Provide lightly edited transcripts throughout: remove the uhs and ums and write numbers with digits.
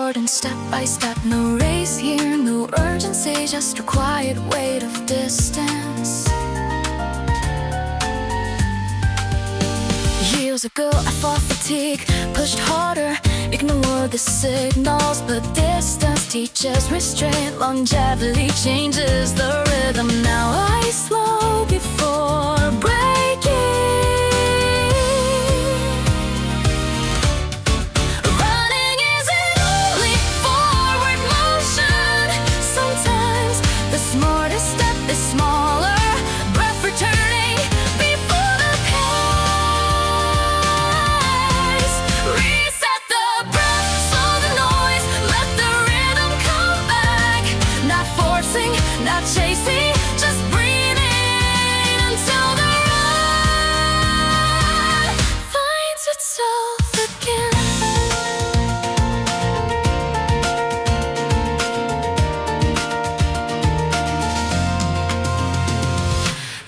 important step by step. No race here, no urgency, just a quiet weight of distance. Years ago I fought fatigue, pushed harder, ignored the signals. But distance teaches restraint, longevity changes the rhythm. Now I slow before breaking. Running isn't only forward motion. Sometimes the smartest step is smaller. Breath returning before the pace. Reset the breath, slow the noise, let the rhythm come back. Not forcing, not chasing, just breathing until the run finds itself again.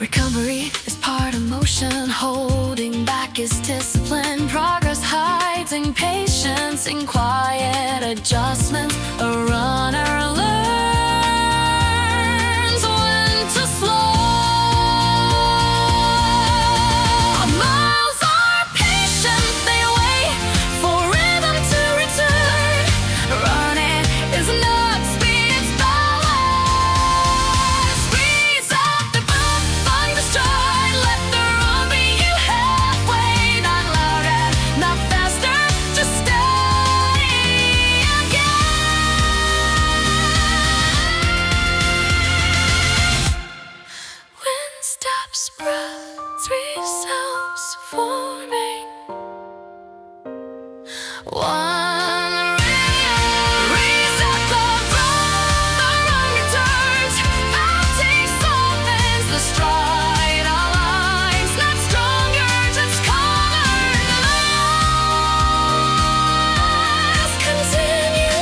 Recovery is part of motion, holding back is discipline. Progress hides in patience, in quiet adjustment. A runner learns when to slow. Miles are patient, they wait for rhythm to return. Running is not speed, it's balance. Reset the breath, find the stride, let the run meet you halfway. Not louder, not faster, just steady again. When steps, breath, 3 cells forming one rhythm. Reset the breath, the run returns. Fatigue softens, the stride aligns. Not stronger, just calmer. Let's continue.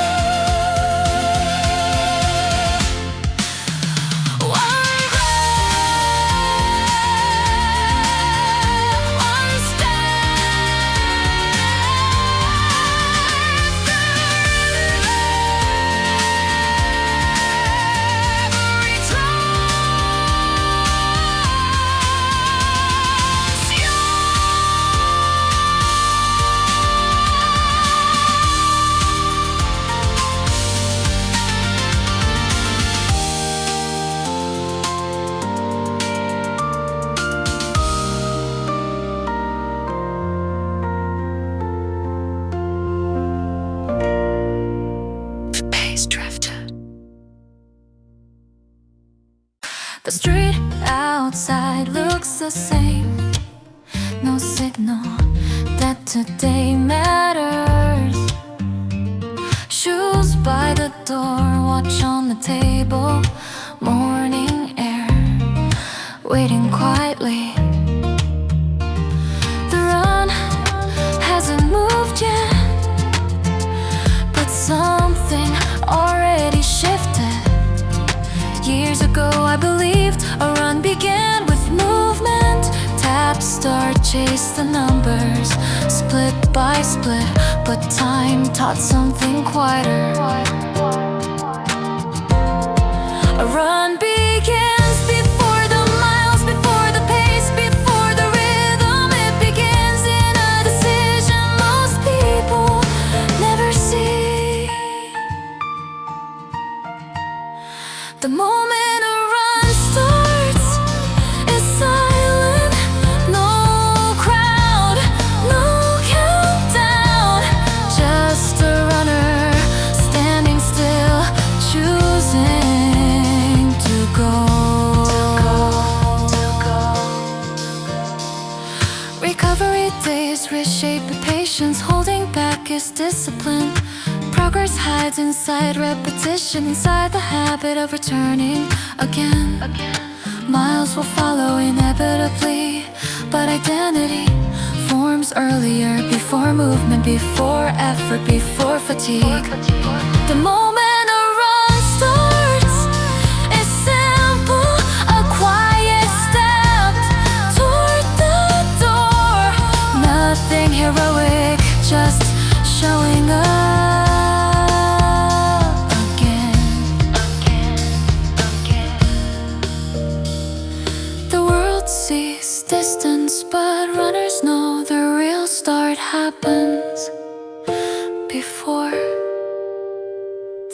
One breath, one the pace drifted. The street outside looks the same. No signal that today matters. Shoes by the door, watch on the table. Morning air, waiting quietly. The run hasn't moved yet, but something already shifted. Years ago I believed a run began with movement. Tap, start, chase the numbers, split by split. But time taught something quieter. A run begins before the miles, before the pace, before the rhythm. It begins in a decision most people never see. The moment a run starts is silent. No crowd, no countdown. Just a runner standing still, choosing to go. Recovery days reshape the patience, holding back is discipline. Progress hides inside repetition, inside the habit of returning again. Miles will follow inevitably, but identity forms earlier, before movement, before effort, before fatigue. The moment a run starts is simple, a quiet step toward the door. Nothing heroic, just showing up.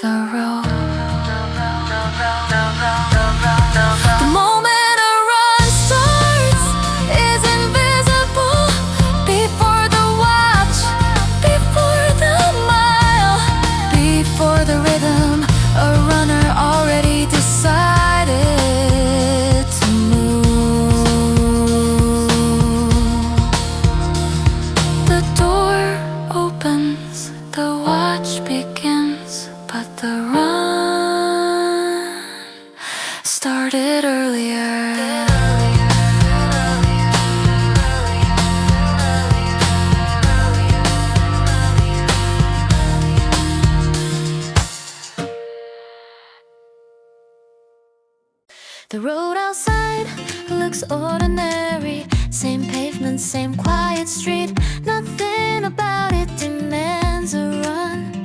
the road. The moment a run starts is invisible. Before the watch, before the mile, before the rhythm, a runner already decided to move. The door opens, the watch begins, but the run started earlier. The road outside looks ordinary. Same pavement, same quiet street. Nothing about it demands a run.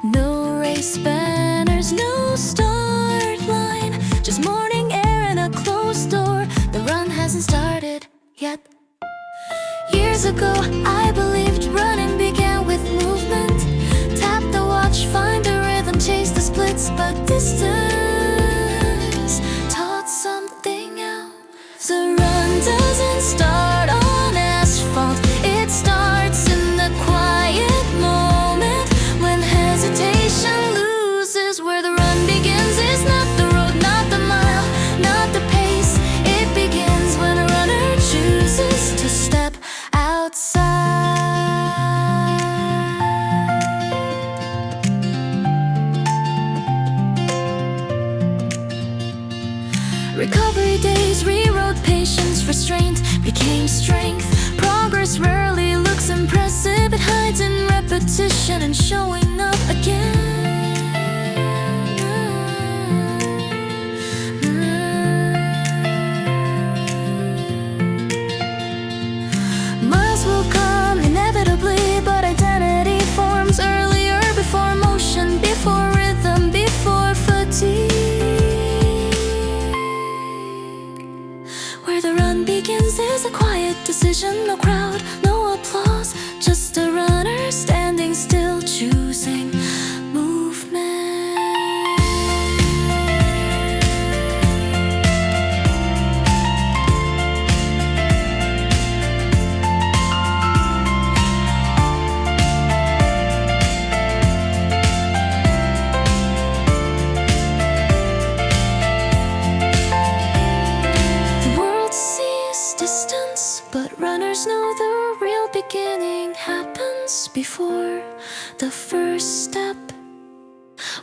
No race banners, no start line, just morning air and a closed door. The run hasn't started yet. Years ago, I believed running began with movement. Tap the watch, find the rhythm, chase the splits, but distance taught something else. The run doesn't start on asphalt, it starts in the quiet moment. When hesitation loses, where the run begins is not the road, not the mile, not the pace. It begins when a runner chooses to step outside. Recovery days rewrote patience, restraint became strength. Progress rarely looks impressive, it hides in repetition and showing up again. Miles will come inevitably, but identity forms earlier, before motion, before rhythm, before fatigue. Where the run begins is a quiet decision, no crowd, no applause, just a runner standing still, choosing movement. Distance, but runners know the real beginning happens before the first step.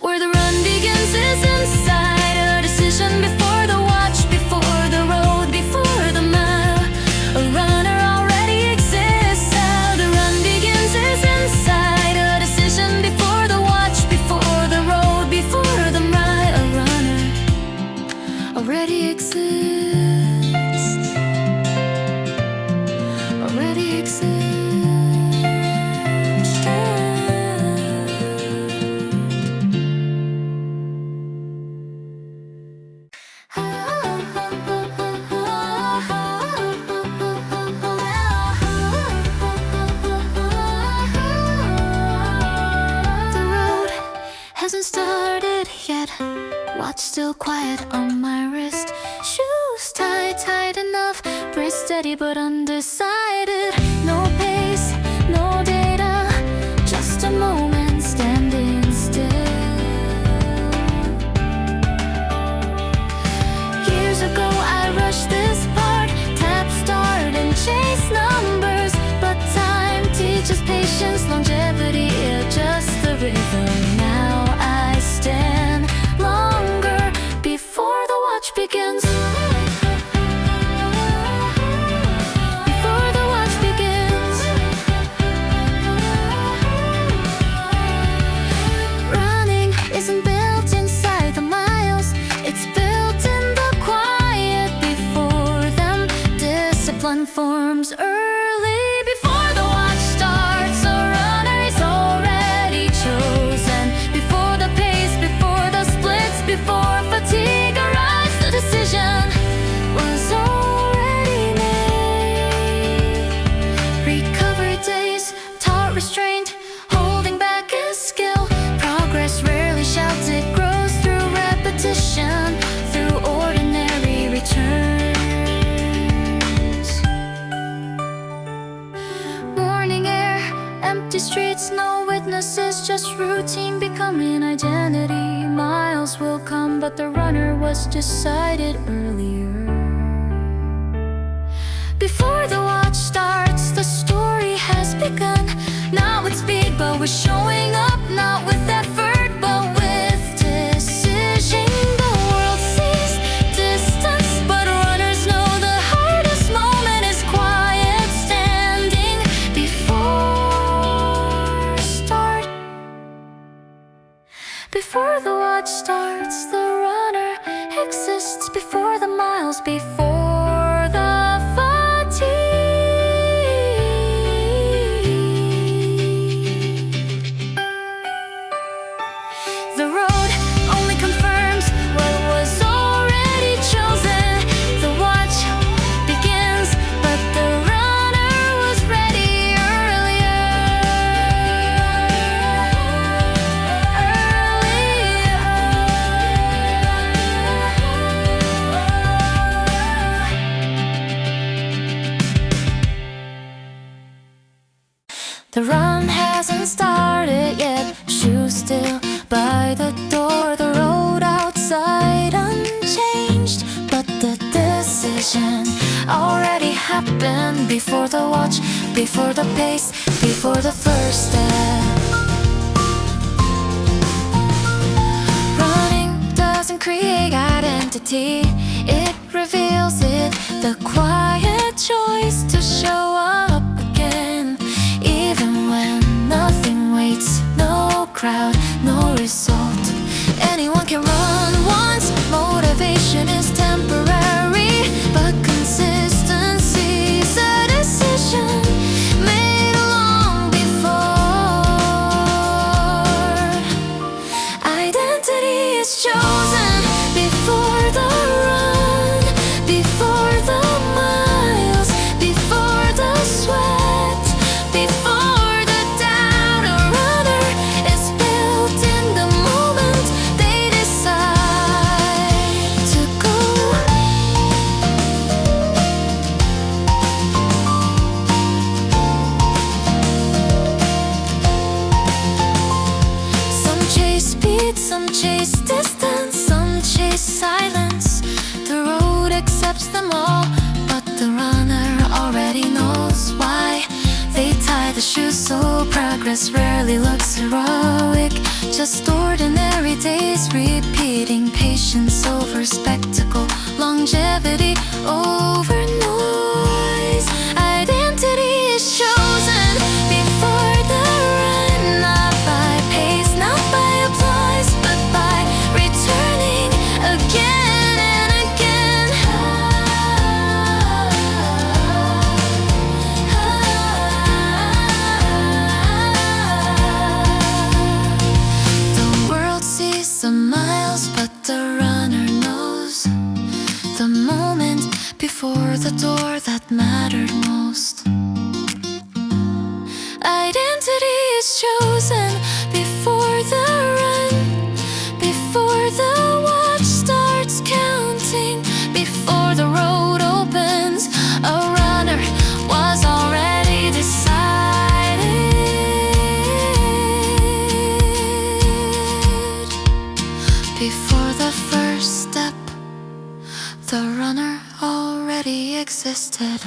Where the run begins is inside a decision, before the watch, before the road, before the mile. A runner already exists. How the run begins is inside a decision, before the watch, before the road, before the mile. A runner already exists. Already exists. The road hasn't started yet. Watch still quiet on my wrist. Shoes tied tight enough. Brace steady but undecided. No pace, no data, just a moment standing still. Years ago I rushed this part, tap start and chase numbers. But time teaches patience, longevity adjusts the rhythm. Now I stand longer before the watch begins. Before the watch begins. Running isn't built inside the miles, it's built in the quiet before them. Discipline forms early before the watch starts. A runner is already chosen. Before the pace, before the splits, before fatigue arrives, the decision was already made. Recovery days taught restraint, holding back is skill. Progress rare. freedom in identity. Miles will come, but the runner was decided earlier. Before the watch starts, the story has begun. Not with speed, but with showing up. Not with effort, but with decision. The world sees distance, but runners know the hardest moment is quiet, standing before start. Before the watch starts, the runner exists. Before the miles, before the the road only confirms what was already chosen. The watch begins, but the runner was ready earlier. The run hasn't started yet, shoes still by the door, the road outside unchanged. But the decision already happened. Before the watch, before the pace, before the first step. Running doesn't create identity, it reveals it. The quiet choice to show up again, even when nothing waits, no crowd, no result. Anyone can run once. Motivation is temporary, but consistency's a decision made long before. Identity is chosen before the run, before the miles, before the sweat, before the doubt. A runner is built in the moment they decide to go. Some chase speed, some chase distance, some chase silence. The road accepts them all, but the runner already knows why. They tie the shoes so progress rarely looks heroic. Just ordinary days, repeating patience over spectacle, longevity over noise. Identity is chosen before the run, not by pace, not by applause, but by returning again and again. The world sees the miles, but the runner knows the moment before the door that mattered most. Identity is chosen before the run, before the watch starts counting, before the road opens. A runner was already decided. Before the first step, the runner already existed.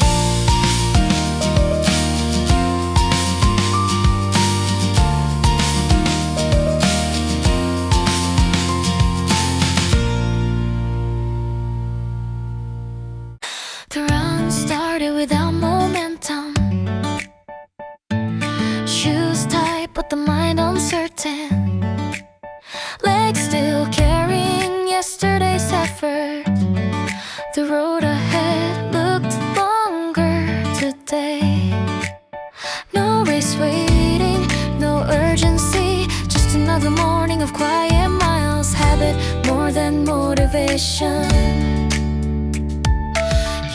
The run started without momentum, shoes tight but the mind uncertain, legs still carrying yesterday's effort. The road ahead looked longer today. No race waiting, no urgency, just another morning of quiet miles. Habit more than motivation.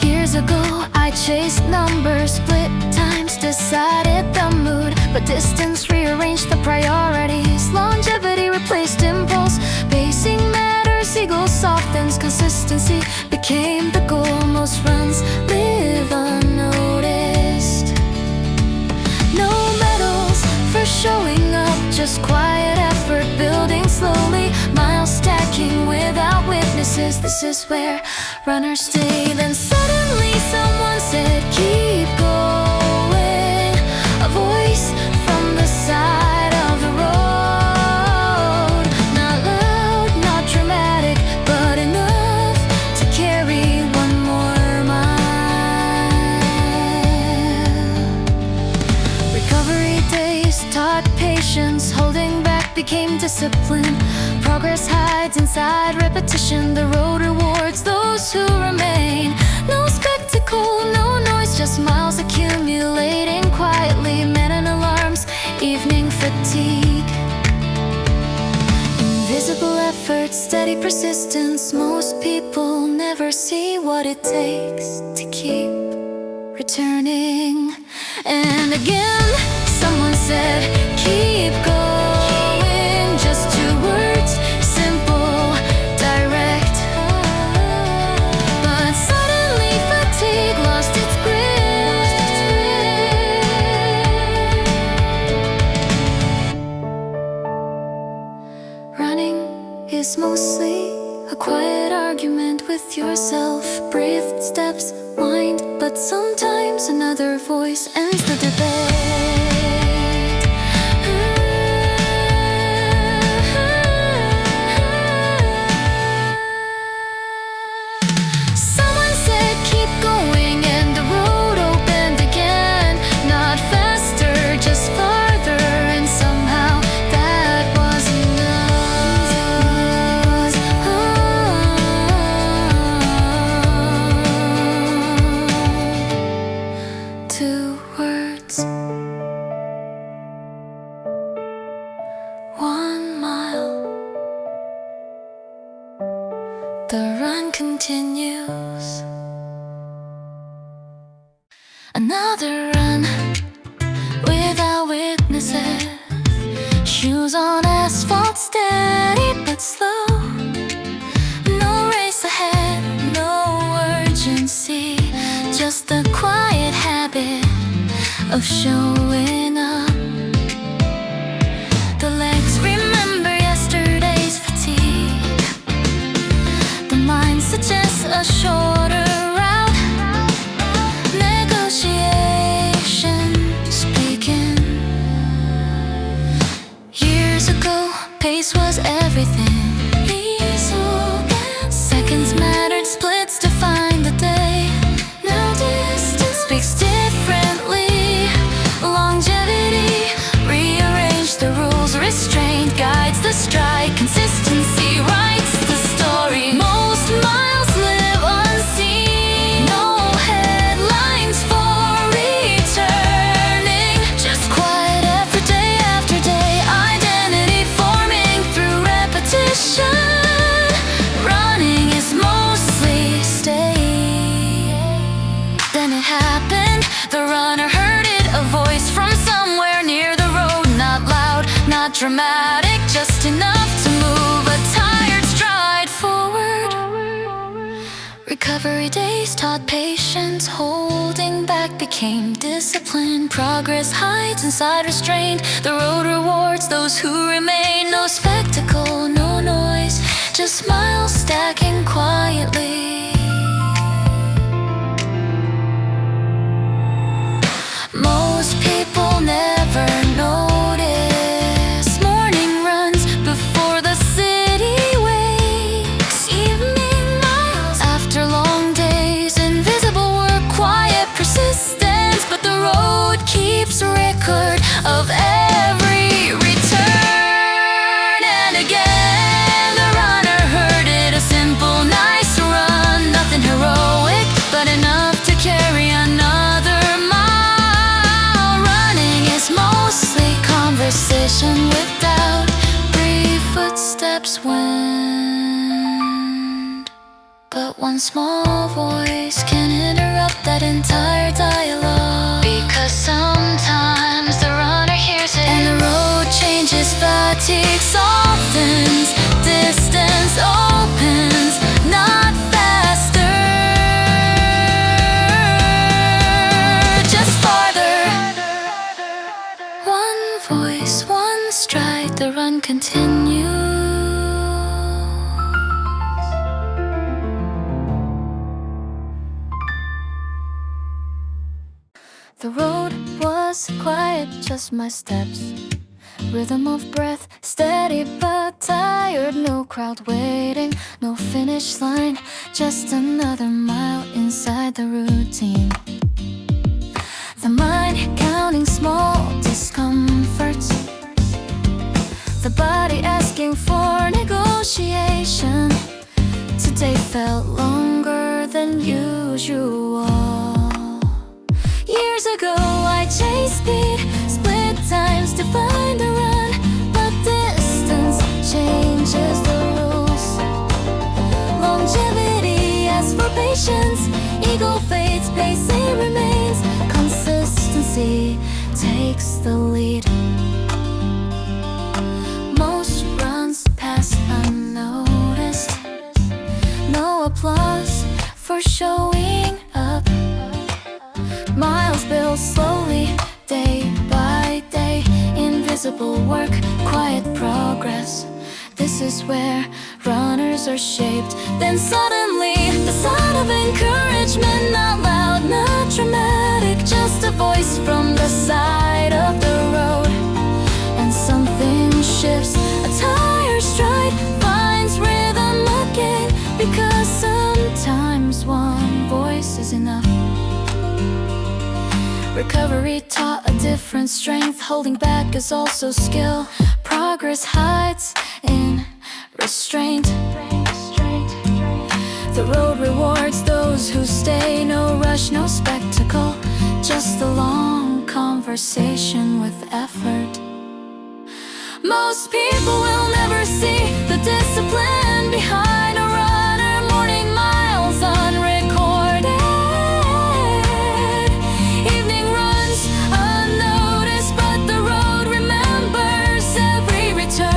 Years ago I chased numbers, split times, decided the mood, but distance rearranged the priorities. Longevity replaced impulse, pacing matters, ego softens, consistency became the goal. Most runs live unnoticed. No medals for showing up, just quiet effort built This is where runners stay. Then suddenly someone said, keep going. A voice from the side of the road. Not loud, not dramatic, but enough to carry one more mile. Recovery days taught patience. Holding back became discipline. Progress hides inside repetition. The road rewards those who remain. No spectacle, no noise, just miles accumulating quietly. Men and alarms, evening fatigue. Invisible effort, steady persistence. Most people never see what it takes to keep returning. And again, someone said, keep going. Just two words, simple, direct. But suddenly fatigue lost its grip. Running is mostly a quiet argument with yourself. Breathed steps, wind, but sometimes another voice ends the debate. Someone said keep going, and the road opened again. Not faster, just farther, and somehow that was enough. Two words, 1 mile. The run continues. Another run without witnesses. Shoes on asphalt, steady but slow. No race ahead, no urgency. Just the quiet habit of showing up. The legs remember yesterday's fatigue. The mind suggests a shorter route. Negotiations begin. Years ago, pace was everything. Seconds mattered, splits defined the day. Now distance speaks differently. Longevity rearranged the rules. Restraint guides the stride. Consistency writes the story. Most miles live unseen. No headlines for returning. Just quiet effort day after day. Identity forming through repetition. Running is mostly stay. Then it happened. The runner heard it. A voice from somewhere near the road. Not loud, not dramatic, just enough to move a tired stride forward. Recovery days taught patience. Holding back became discipline. Progress hides inside restraint. The road rewards those who remain. No spectacle, no noise, just miles stacking quietly. Most people never notice morning runs before the city wakes. Evening miles after long days. Invisible work, quiet persistence. But the road keeps record of every return. And again, the runner heard it. A simple, nice run. Nothing heroic, but enough to carry another mile. Running is mostly conversation without brief footsteps wind. But one small voice can interrupt that entire dialogue. Because sometimes the runner hears it, and the road changes. Fatigue softens, distance opens. Not faster, just farther. One voice, one stride, the run continues. just my steps. Rhythm of breath, steady but tired. No crowd waiting, no finish line, just another mile inside the routine. The mind counting small discomforts, the body asking for negotiation. Today felt longer than usual. Years ago I chased speed, split times to find a run, but distance changes the rules. Longevity asks for patience, ego fades, pacing remains. Consistency takes the lead. Most runs pass unnoticed, no applause for showing up. Miles build slowly, day by day. Invisible work, quiet progress. This is where runners are shaped. Then suddenly, the sound of encouragement, not loud, not dramatic, just a voice from the side of the road. And something shifts, a tired stride finds rhythm again, because sometimes one voice is enough. Recovery taught a different strength. Holding back is also skill. Progress hides in restraint. The road rewards those who stay. No rush, no spectacle, just a long conversation with effort. Most people will never see the discipline behind a runner. Morning miles unrecorded, evening runs unnoticed, but the road remembers every return.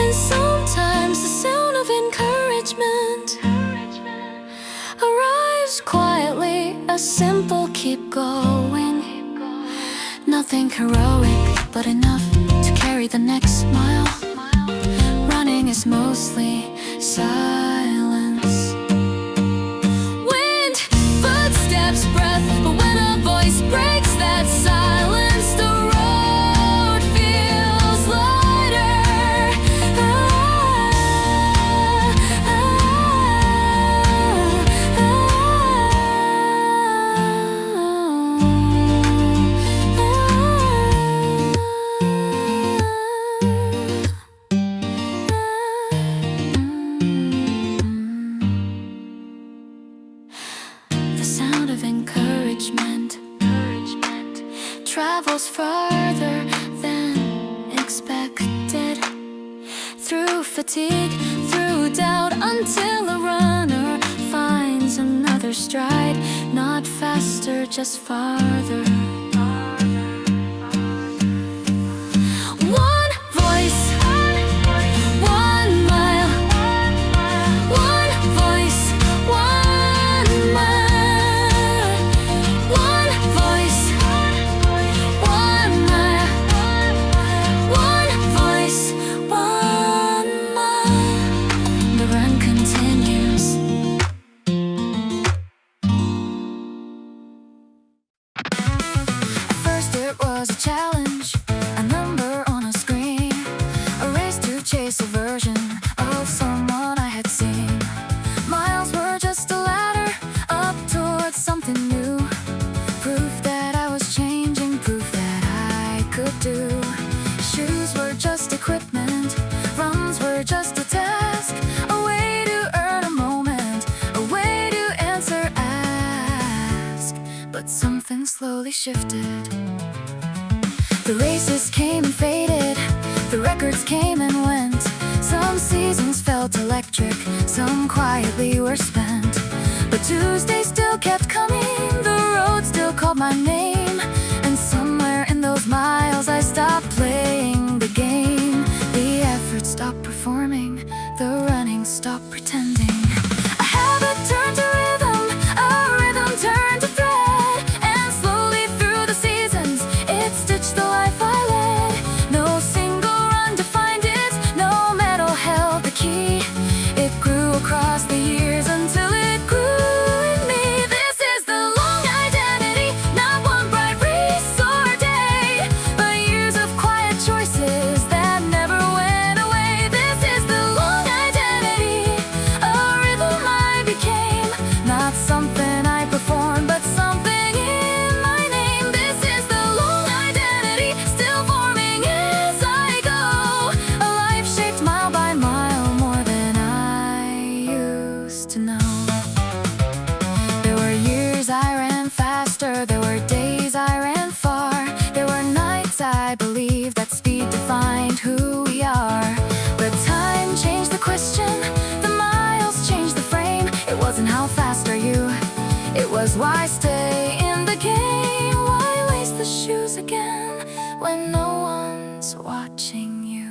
And sometimes the sound of encouragement arrives quietly, a simple keep going. Nothing heroic, but enough to carry the next mile. Running is mostly silence. Wind, footsteps, breath, but when a voice breaks that silence, the road feels lighter. The sound of encouragement travels farther than expected, through fatigue, through doubt, until a runner finds another stride. Not faster, just farther. One voice, 1 mile. One voice, 1 mile. One voice, 1 mile. One voice, 1 mile. The run continues. At first it was a challenge, a number on a screen, a race to chase a version of someone I had seen. Miles were just a ladder up towards something new, proof that I was changing, proof that I could do. Shoes were just equipment, runs were just a task, a way to earn a moment, a way to answer ask. But something slowly shifted. The races came and faded, the records came and went. Some seasons felt electric, some quietly were spent. But Tuesdays still kept coming, the road still called my name. And somewhere in those miles I stopped playing the game. The effort stopped performing, the running stopped pretending. A habit turned to rhythm, a rhythm turned to thread, and slowly through the seasons it stitched the life I led. No single run defined it, no medal held the key. It grew across the years until it grew in me. This is the long identity, watching you.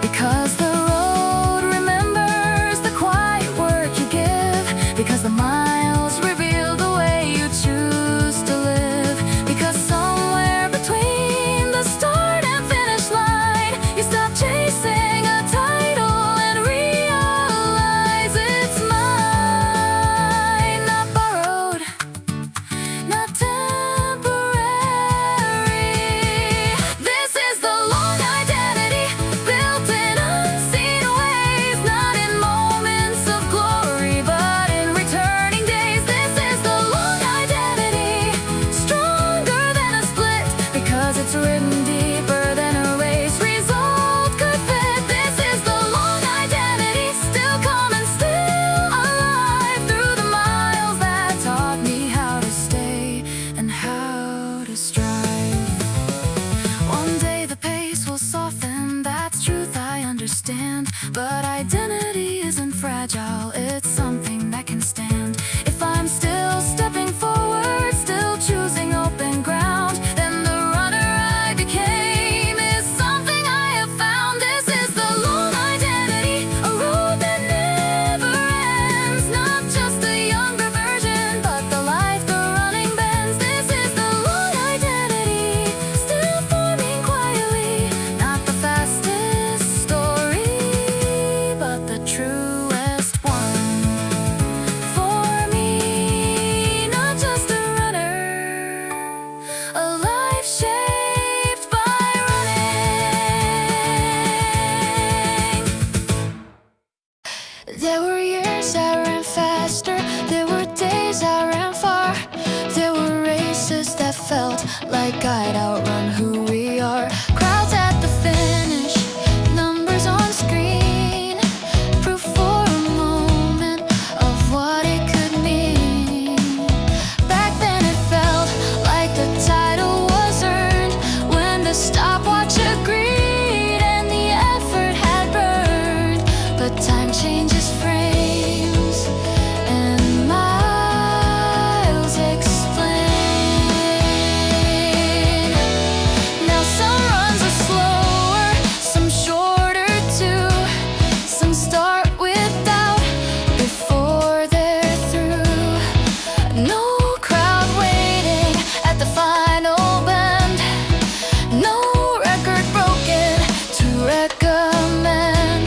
Because the road remembers the quiet work you give. Because the miles reveal the way you choose to live. Because somewhere between the start and finish line, you stop chasing a title and realize it's mine. Not borrowed, not temporary. This is the long identity, built in unseen ways. Not in moments of glory, but in returning days. This is the long identity, stronger than a split, because it's written deeper than a race result could fit. This is the long identity, still calm and still alive, through the miles that taught me how to stay and how to strive. One day the pace will soften, that's truth I understand. But identity isn't fragile, it's something that can stand. If I'm still stepping forward, still choosing open ground, then the runner I became is something I have found. This is the long identity, a road that never ends. Not just a younger version, but the life the running bends. This is the long identity, still forming quietly. Not the fastest story, but the truest one. For me, not just a runner, a life shaped by running. There were years I ran faster, there were days I ran far. There were races that felt like I'd outrun who we are. Crowds at the finish, numbers on screen, proof for a moment of what it could mean. Back then it felt like the title was earned, when the stopwatch agreed and the effort had burned. But time changes frames and miles explain. Now some runs are slower, some shorter too. Some start with doubt before they're through. No crowd waiting at the final bend, no record broken to recommend.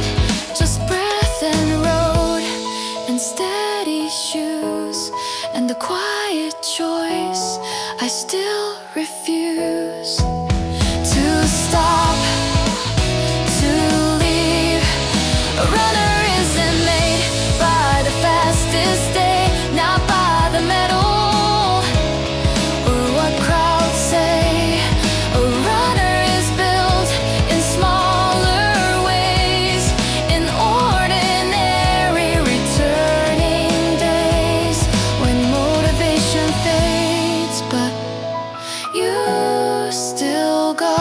Just breath and road and steady shoes, and the quiet choice I still refuse to stop, to leave. A runner isn't made by the fastest day, not by the medal or what crowds say. A runner is built in smaller ways, in ordinary returning days, when motivation fades, but you still go.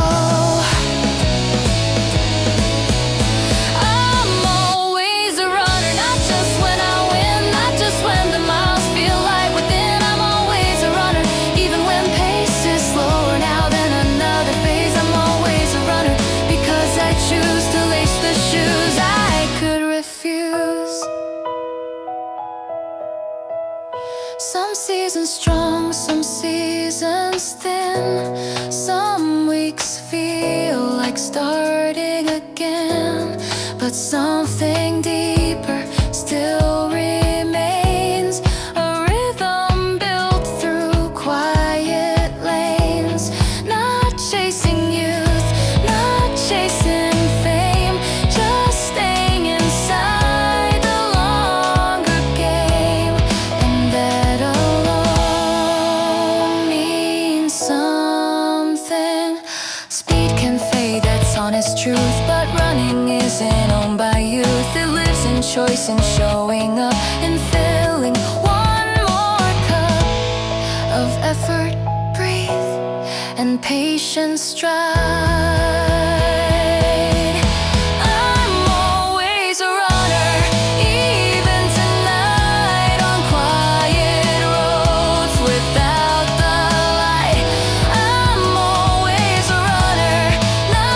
I'm always a runner, not just when I win, not just when the miles feel light within. I'm always a runner, even when pace is slower now than another phase. I'm always a runner, because I choose to lace the shoes I could refuse. Some seasons strong, some seasons thin. Some weeks feel like starting again, but something deeper still remains. A rhythm built through quiet lanes. Not chasing youth, not chasing fame, just staying inside the longer game. And that alone means something. Speed can fade, that's honest truth, but running isn't owned by youth. It lives in choice and showing up and filling one more cup of effort, breathe, and patience stride. I'm always a runner, even tonight on quiet roads without the light. I'm always a runner, not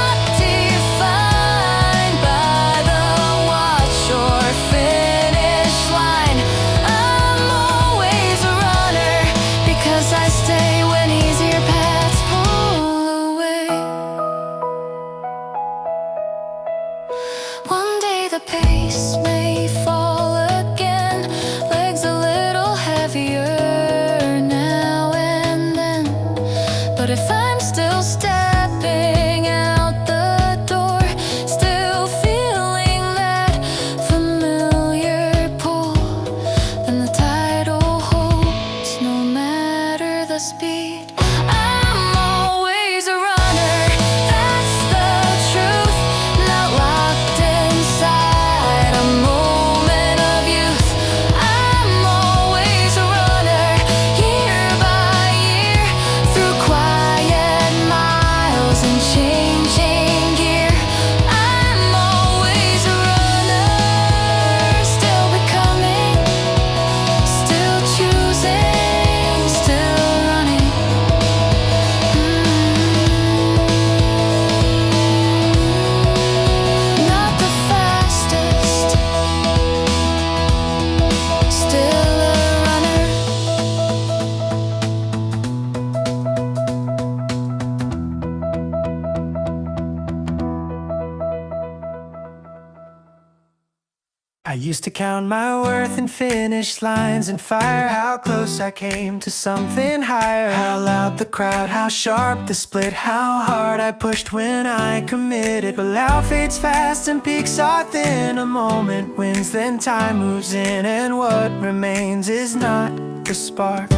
I used to count my worth in finish lines and fire how close I came to something higher. How loud the crowd, how sharp the split, how hard I pushed when I committed. But now fades fast and peaks are thin. A moment wins, then time moves in, and what remains is not the spark.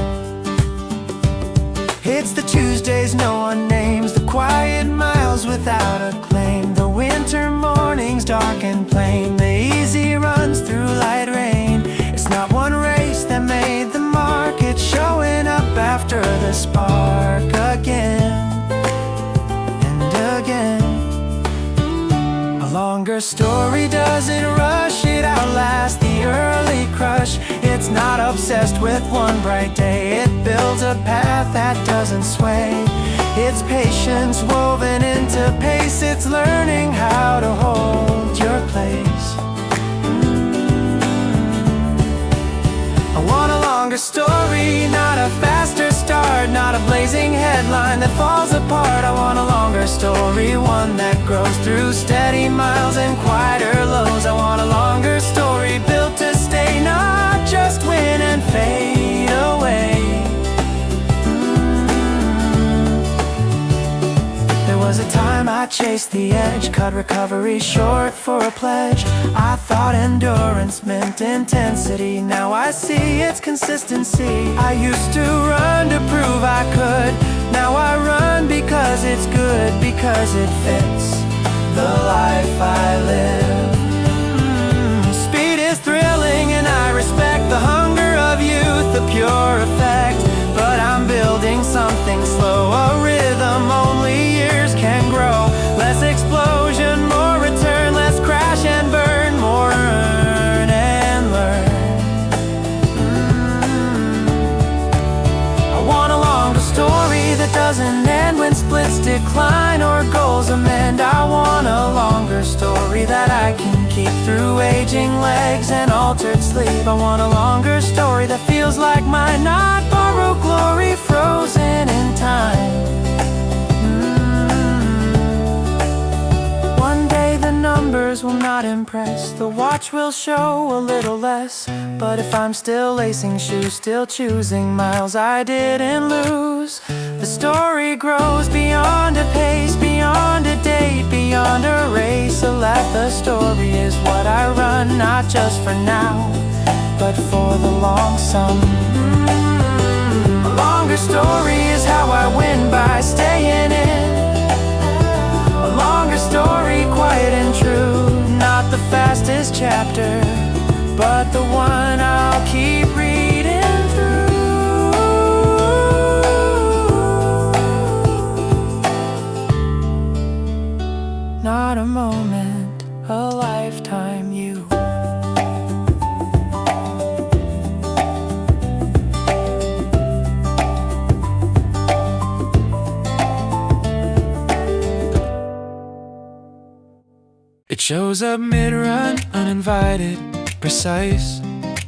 It's the Tuesdays no one names, the quiet miles without a claim, the winter mornings dark and plain, the easy runs through light rain. It's not one race that made the mark, it's showing up after the spark again and again. A longer story doesn't rush, it outlasts the early crush. It's not obsessed with one bright day, it builds a path that doesn't sway. It's patience woven into pace, it's learning how to hold your place. I want a longer story, not a faster start, not a blazing headline that falls apart. I want a longer story, one that grows through steady miles and quieter lows. I want a longer story built to stay, not just win and fade away. There was a time I chased the edge, cut recovery short for a pledge. I thought endurance meant intensity, now I see it's consistency. I used to run to prove I could, now I run because it's good, because it fits the life I live. Speed is thrilling and I respect the hunger of youth, the pure effect. But I'm building something slow, a rhythm only years can grow. Less explosion, more return, less crash and burn, more earn and learn. I want a longer story that doesn't end when splits decline or goals amend. I want a longer story that I can keep through aging legs and altered sleep. I want a longer story that feels like mine, not borrowed glory frozen in time. One day the numbers will not impress, the watch will show a little less. But if I'm still lacing shoes, still choosing miles I didn't lose, the story grows beyond a pace, beyond a date, beyond a race. A lap, the story is what I run, not just for now, but for the long sum. A longer story is how I win by staying in. A longer story, quiet and true, not the fastest chapter, but the one I'll keep reading through. Not a moment, a lifetime, you. It shows up mid-run, uninvited, precise.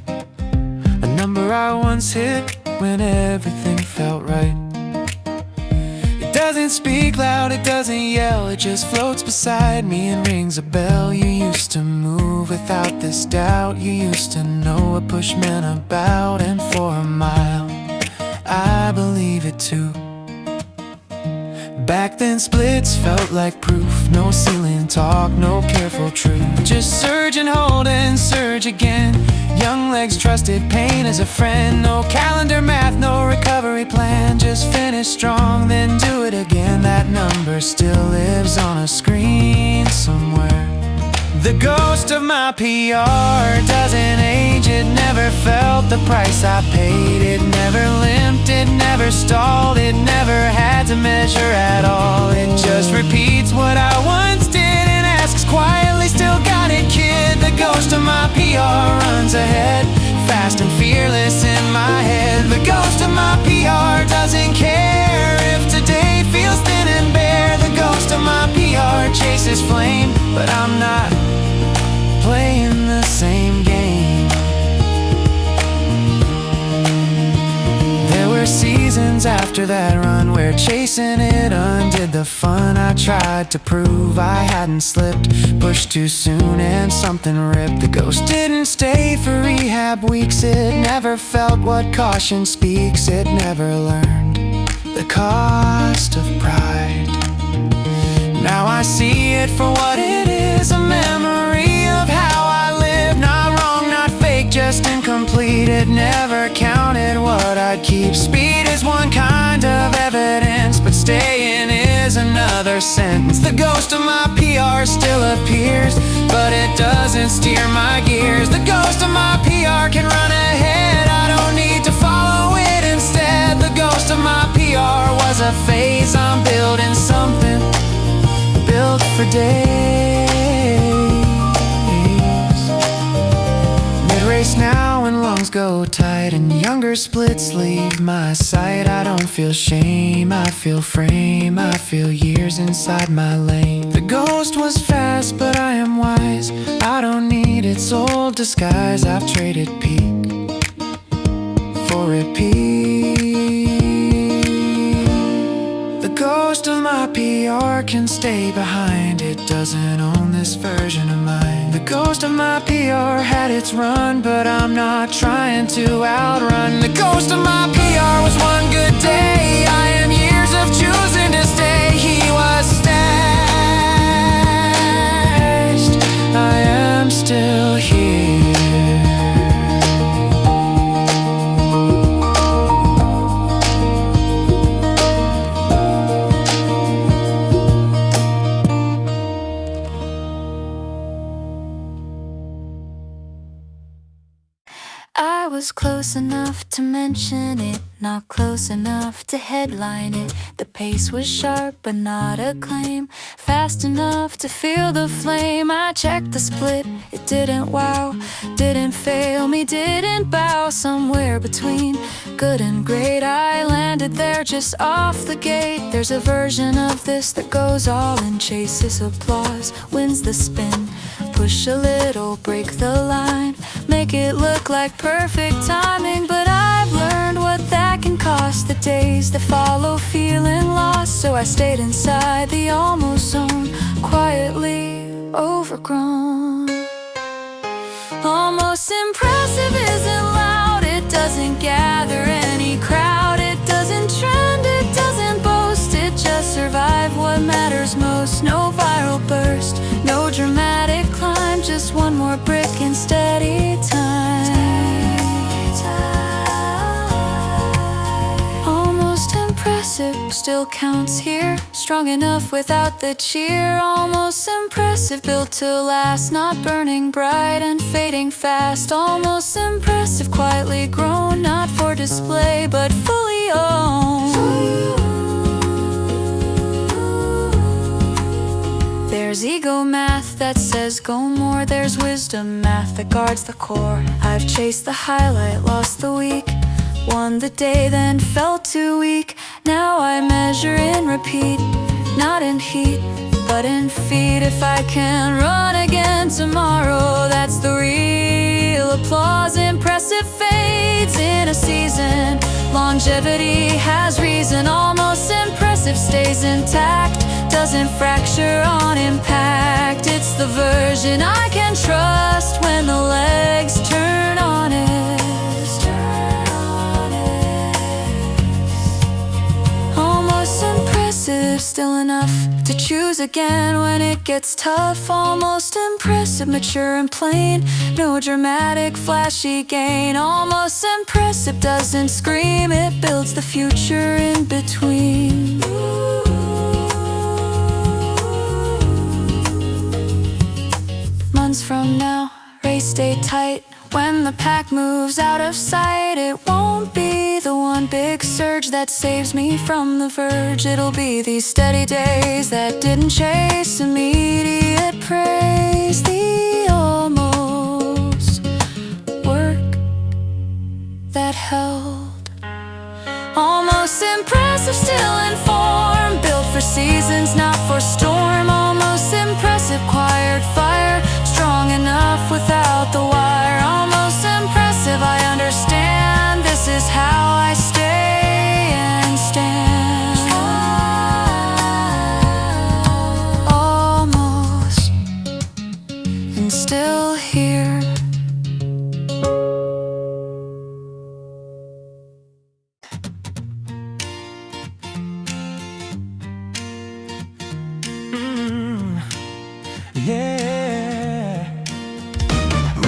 A number I once hit when everything felt right. It doesn't speak loud, it doesn't yell, it just floats beside me and rings a bell. You used to move without this doubt, you used to know what push meant about. And for a mile, I believe it too. Back then splits felt like proof, no ceiling talk, no careful truth. Just surge and hold and surge again. Young legs trusted pain as a friend. No calendar math, no recovery plan. Just finish strong, then do it again. That number still lives on a screen somewhere. The ghost of my PR doesn't age, it never felt the price I paid. It never limped, it never stalled, it never had to measure at all. It just repeats what I once did and asks quietly, still got it, kid? The ghost of my PR runs ahead, fast and fearless in my head. The ghost of my PR doesn't care if today feels thin and bare. The ghost of my PR chases flame, but I'm not playing the same game. There were seasons after that run where chasing it undid the fun. I tried to prove I hadn't slipped, pushed too soon and something ripped. The ghost didn't stay for rehab weeks. It never felt what caution speaks. It never learned the cost of pride. Now I see it for what it is, a memory of how I lived. Not wrong, not fake, just incomplete. It never counted what I'd keep. Speed is one kind of evidence, but staying is another sentence. The ghost of my PR still appears, but it doesn't steer my gears. The ghost of my PR can run ahead, I don't need to follow it instead. The ghost of my PR was a phase, I'm building something built for days. Mid-race now and lungs go tight, and younger splits leave my sight. I don't feel shame, I feel frame, I feel years inside my lane. The ghost was fast, but I am wise. I don't need its old disguise. I've traded peak for repeat. The ghost of my PR can stay behind. It doesn't own this version of mine. The ghost of my PR had its run, but I'm not trying to outrun. The ghost of my PR was one good day. I am years of choosing to stay. He was stashed, I am still here. I was close enough to mention it, not close enough to headline it. The pace was sharp but not a claim, fast enough to feel the flame. I checked the split, it didn't wow, didn't fail me, didn't bow. Somewhere between good and great, I landed there just off the gate. There's a version of this that goes all in, chases applause, wins the spin. Push a little, break the line, make it look like perfect timing. But I've learned what that can cost, the days that follow feeling lost. So I stayed inside the almost zone, quietly overgrown. Almost impressive isn't loud, it doesn't gather any crowd. It doesn't trend, it doesn't boast, it just survived what matters most. No viral burst, no dramatic climb, just one more brick in steady time. Almost impressive still counts here, strong enough without the cheer. Almost impressive, built to last, not burning bright and fading fast. Almost impressive, quietly grown, not for display but fully owned. There's ego math that says go more, there's wisdom math that guards the core. I've chased the highlight, lost the week, won the day then felt too weak. Now I measure in repeat, not in heat but in feet. If I can run again tomorrow, that's the real applause. Impressive fades in a season, longevity has reason. Almost impressive stays intact, doesn't fracture on impact. It's the version I can trust when the legs turn honest. Almost impressive, still enough to choose again when it gets tough. Almost impressive, mature and plain, no dramatic flashy gain. Almost impressive doesn't scream, it builds the future in between. Months from now, race stay tight. When the pack moves out of sight, it won't be the one big surge that saves me from the verge. It'll be these steady days that didn't chase immediate praise. The almost work that held. Almost impressive, still in form, built for seasons, not for storm. Almost impressive, quiet fire, strong enough without the wire. Almost impressive, I understand, this is how I stay and stand. yeah.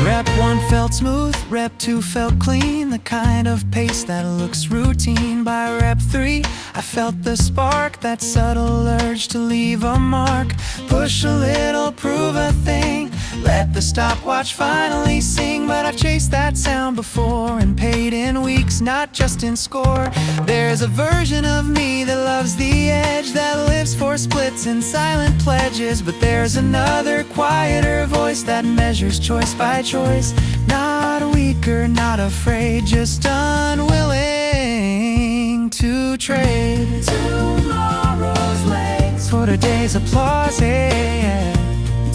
Rep 1 felt smooth, Rep 2 felt clean, the kind of pace that looks routine. By Rep 3, I felt the spark, that subtle urge to leave a mark. Push a little, prove a thing, let the stopwatch finally sing. But I've chased that sound before and paid in weeks, not just in score. There's a version of me that loves the edge, that lives for splits and silent pledges. But there's another quieter voice that measures choice by choice. Not weaker, not afraid, just unwilling to trade tomorrow's legs for today's applause, yeah.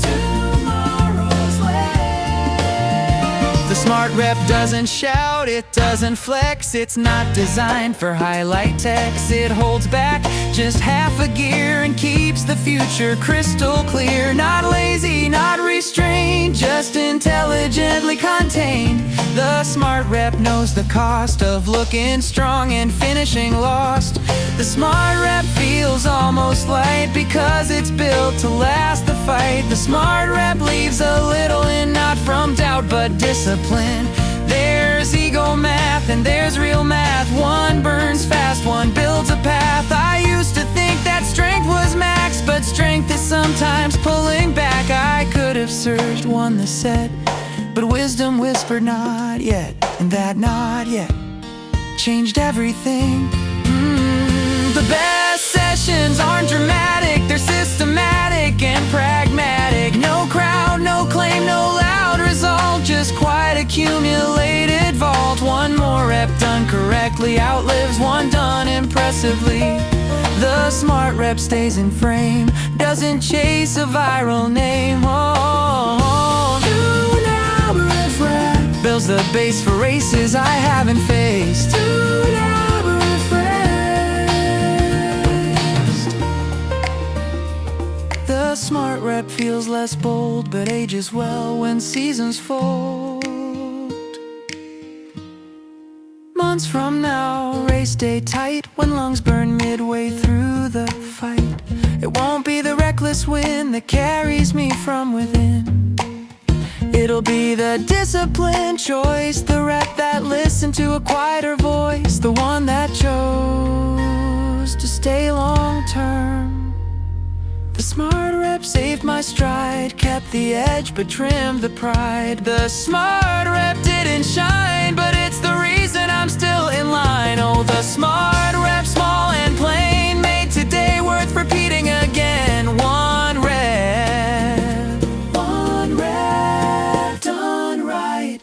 Tomorrow's legs. The smart rep doesn't shout, it doesn't flex, it's not designed for highlight text. It holds back just half a gear and keeps the future crystal clear. Not lazy, not restrained, just intelligently contained. The smart rep knows the cost of looking strong and finishing lost. The smart rep feels almost light because it's built to last the fight. The smart rep leaves a little in, not from doubt but discipline. There's ego math and there's real math. One burns fast, one builds a path. I used to think that strength was max, but strength is sometimes pulling back. I could have surged, won the set, but wisdom whispered not yet. And that not yet changed everything. The best sessions aren't dramatic, they're systematic and pragmatic. No crowd, no claim, no loud result, just quiet accumulated vault. One more rep done correctly outlives one done impressively. The smart rep stays in frame, doesn't chase a viral name. Builds the base for races I haven't faced. The smart rep feels less bold, but ages well when seasons fold. Months from now, race day tight, when lungs burn midway through the fight. It won't be the reckless win that carries me from within. It'll be the disciplined choice, the rep that listened to a quieter voice, the one that chose to stay long term. The smart rep saved my stride, kept the edge but trimmed the pride. The smart rep didn't shine, but it's the reason I'm still in line. Oh, the smart rep, small and plain, made today worth repeating again. One rep done right.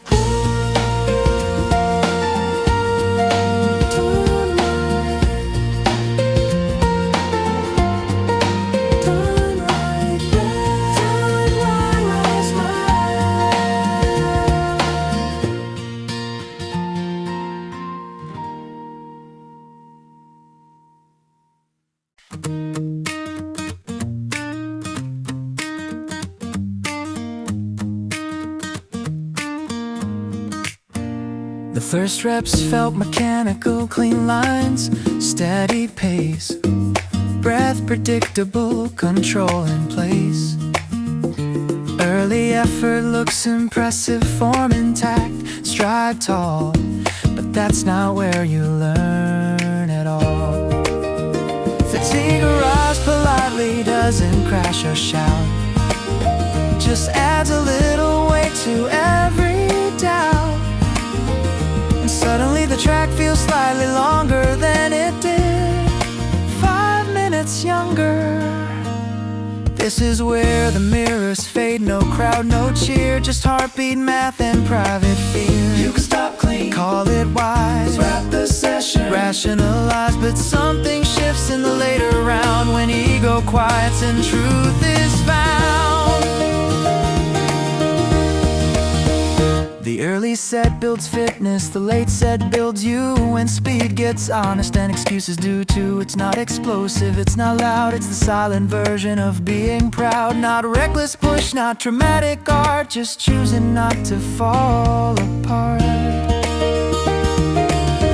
The first reps felt mechanical, clean lines, steady pace, breath predictable, control in place. Early effort looks impressive, form intact, stride tall, but that's not where you learn at all. Fatigue arrives politely, doesn't crash or shout, just adds a little weight to every doubt. And suddenly the track feels slightly longer than it did 5 minutes younger. This is where the mirrors fade, no crowd, no cheer, just heartbeat, math, and private fear. You can stop clean, call it wise, wrap the session, rationalize, but something shifts in the later round when ego quiets and truth is found. The early set builds fitness, the late set builds you. When speed gets honest and excuses do too. It's not explosive, it's not loud, it's the silent version of being proud. Not reckless push, not dramatic art, just choosing not to fall apart.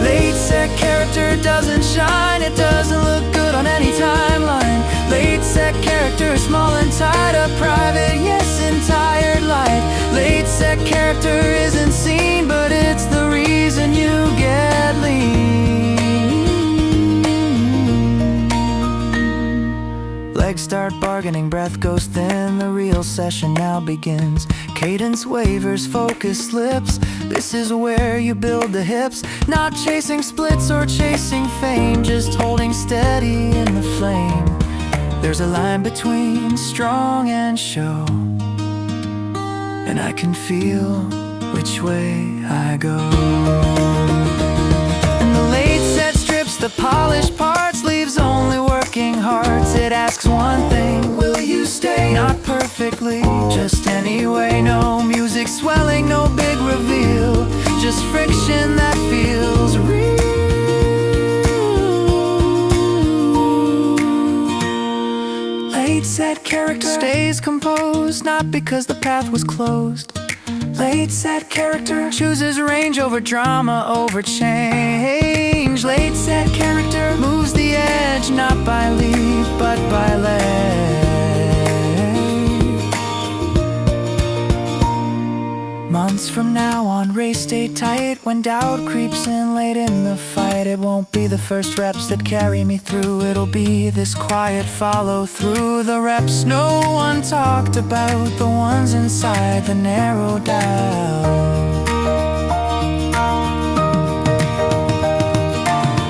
Late set character doesn't shine, it doesn't look good on any timeline. Late set character is small and tied up, private, yes set character isn't seen, but it's the reason you get lean. Legs start bargaining, breath goes thin. The real session now begins. Cadence wavers, focus slips. This is where you build the hips. Not chasing splits or chasing fame, just holding steady in the flame. There's a line between strong and show, and I can feel which way I go. And the late set strips the polished parts, leaves only working hearts. It asks one thing: will you stay? Not perfectly, just anyway. No music swelling, no big reveal, just friction that feels real. Late set character stays composed, not because the path was closed. Late set character chooses range over drama, over change. Late set character moves the edge, not by leap, but by leg. Months from now on, race stay tight. When doubt creeps in late in the fight, it won't be the first reps that carry me through. It'll be this quiet follow through. The reps no one talked about, the ones inside the narrow doubt.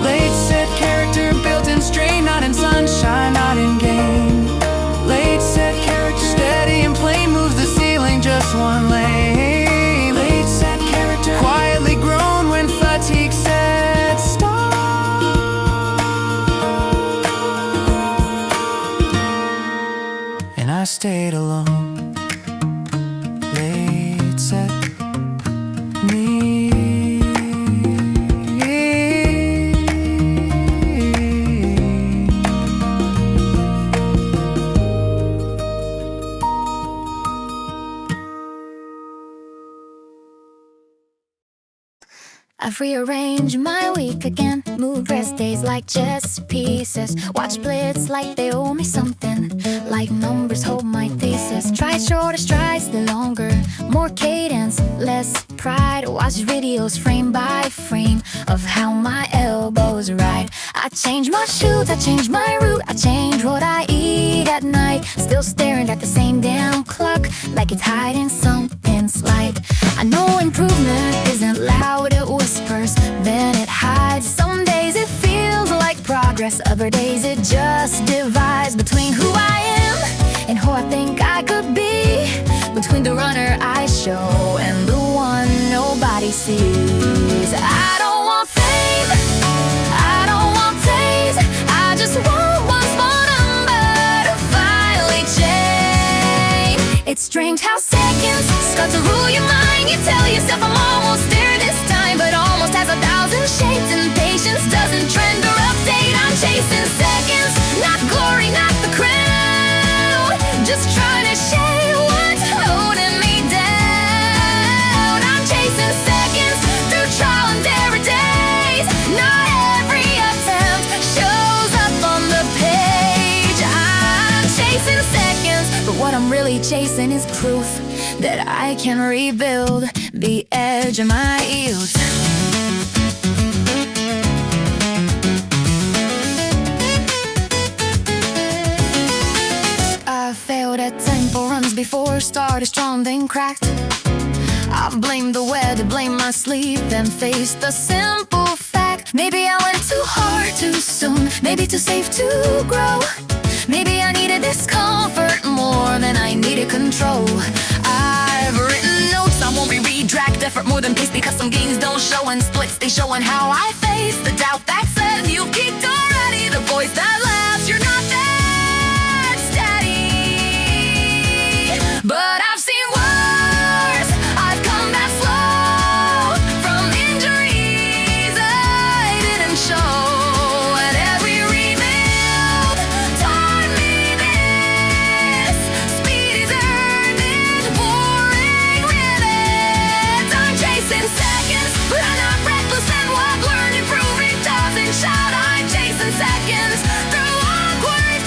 Late set character built in strain, not in sunshine, not in gain. Late set character steady and plain, moves the ceiling just one lane. Quietly grown when fatigue said stop. And I stayed alone. Late set me. I've rearranged my week again, moved rest days like chess pieces. Watch blitz like they owe me something, like numbers hold my thesis. Try shorter strides, the longer, more cadence, less pride. Watch videos frame by frame of how my elbows ride. I change my shoes, I change my route, I change what I eat at night. Still staring at the same damn clock, like it's hiding something slight. I know improvement isn't loud, it whispers, then it hides. Some days it feels like progress, other days it just divides between who I am and who I think I could be, between the runner I show and the one nobody sees. I don't want fame, I don't want praise, I just want one small number to finally change. It's strange how seconds start to rule your mind. You tell yourself I'm almost there this time, but almost has 1,000 shapes, and patience doesn't trend or update. I'm chasing seconds, not glory, not the crown, just trying to shade what's holding me down. I'm chasing seconds through trial and error days. Not every attempt shows up on the page. I'm chasing seconds, but what I'm really chasing is proof that I can rebuild the edge of my youth. I failed at tempo runs before, started strong then cracked. I blamed the weather, blamed my sleep, then faced the simple fact. Maybe I went too hard too soon, maybe too safe to grow. Maybe I needed discomfort more than I needed control. I've written notes, I won't be redragged. Effort more than pace, because some gains don't show, and splits they showing how I face the doubt that says you've peaked already. The voice that laughs, you're not that steady. But I've seen worse, I've come back slow from injuries I didn't show. And every rebuild taught me this: speed is earned in boring rivets. I'm chasing seconds, but I'm not reckless, and what learned improving doesn't shout. I'm chasing seconds through awkward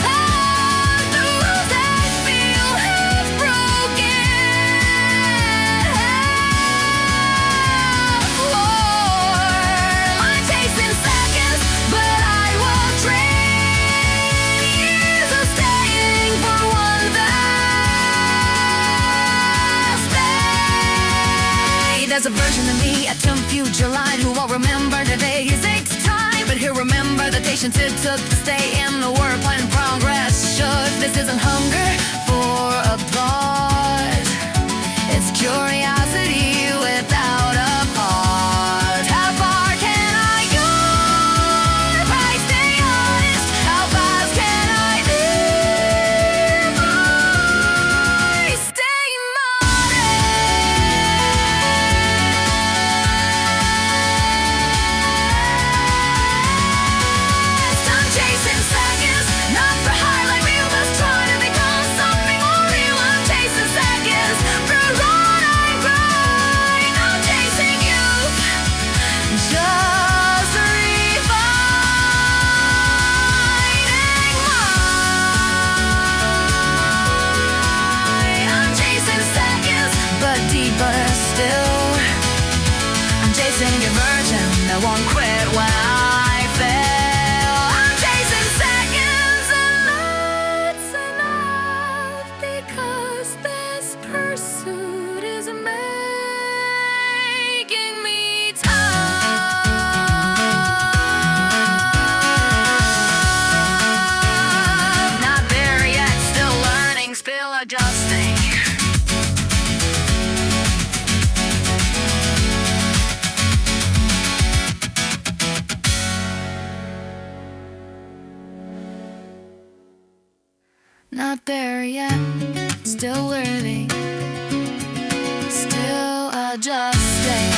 There's a version of me at some future line who won't remember the day he takes time, but he'll remember the patience it took to stay in the work when progress should. This isn't hunger for applause, it's curiosity without a pause. How far can I go if I stay honest? How fast can I live? I stay modest. I'm chasing seconds, not for highlight reel, just trying to become something more real. I'm chasing seconds for what I grind. I'm chasing youth, just refining mine. I'm chasing seconds, but deeper still. I'm chasing a virgin that won't quit when I fail. I'm chasing seconds, and that's enough, because this pursuit is making me tough. Not there yet, still learning, still adjusting. Not there yet, still learning, still adjusting.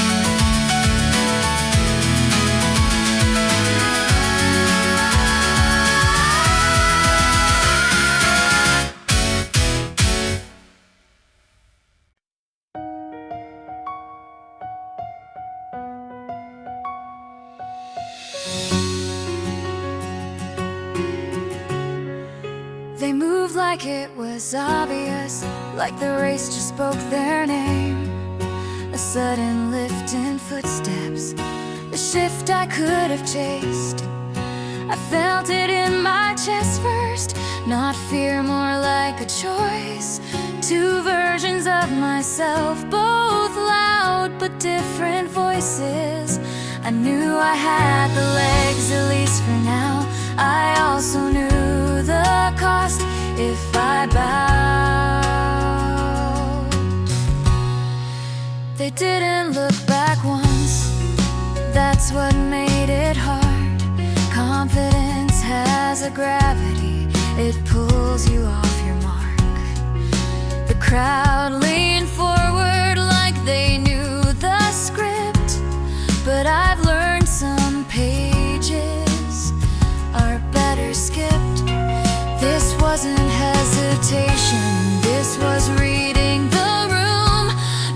They moved like it was obvious, like the race just spoke their name. A sudden lift in footsteps, a shift I could have chased. I felt it in my chest first, not fear, more like a choice. Two versions of myself, both loud but different voices. I knew I had the legs, at least for now. I also knew the cost if I bowed. They didn't look back once, that's what made it hard. Confidence has a gravity, it pulls you off your mark. The crowd leaned forward like they knew the script, but I've learned some pages are better skipped. This wasn't hesitation, this was reading the room,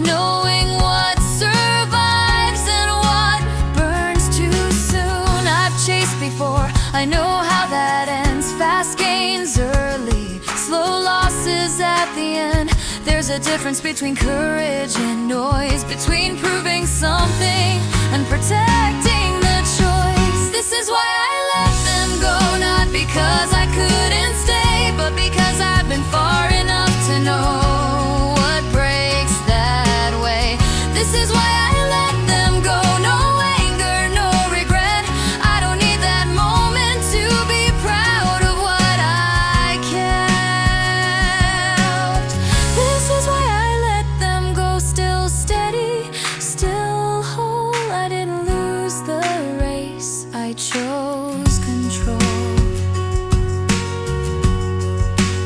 knowing what survives and what burns too soon. I've chased before, I know how that ends. Fast gains early, slow losses at the end. There's a difference between courage and noise, between proving something and protecting the choice. This is why I let them go, not because I couldn't stay, but because I've been far enough to know what breaks that way. This is why I let them go, no anger, no regret. I don't need that moment to be proud of what I kept. This is why I let them go, still steady, still whole. I didn't lose the race, I chose control.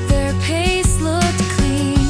Their pace looked clean,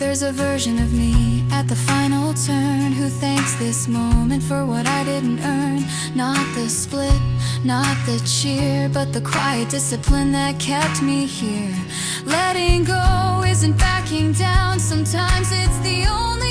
there's a version of me at the final turn who thanks this moment for what I didn't earn. Not the split, not the cheer, but the quiet discipline that kept me here. Letting go isn't backing down, sometimes it's the only